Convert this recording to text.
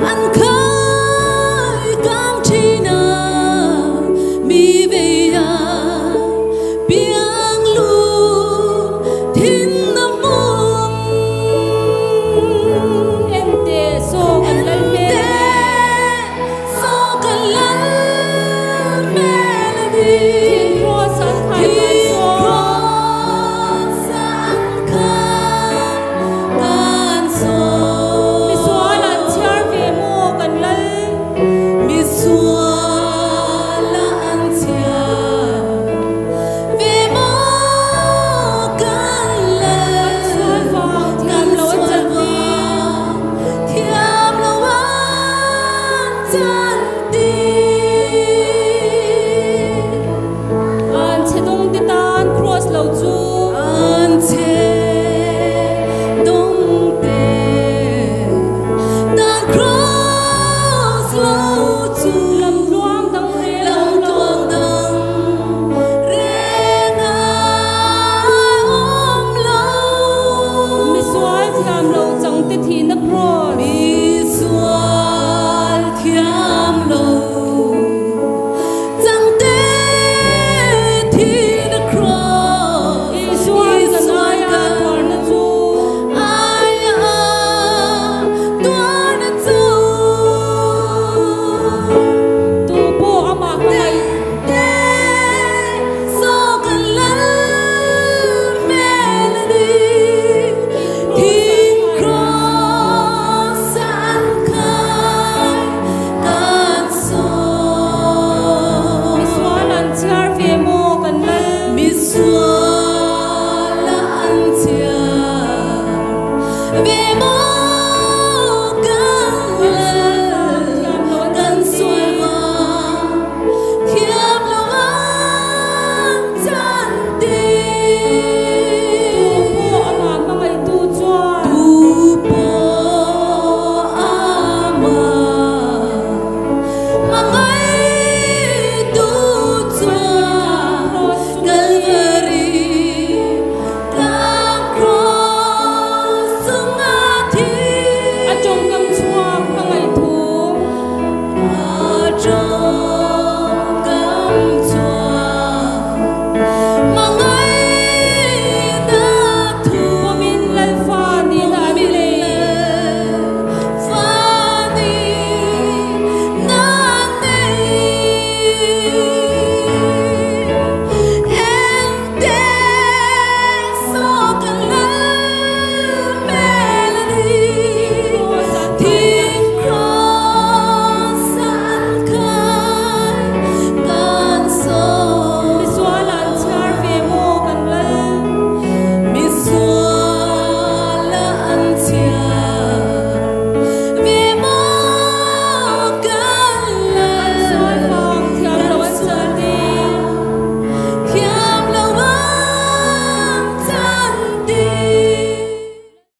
anh khơi cam chi na mi về ya biang lu thiên nam mum em te so kan lal me so kan lal melody thiên ro san khai man so san kan so mi so lan chiar ve mo kan lal mi so lan chiar ve mo kan lal kan lo chan thiam lo wan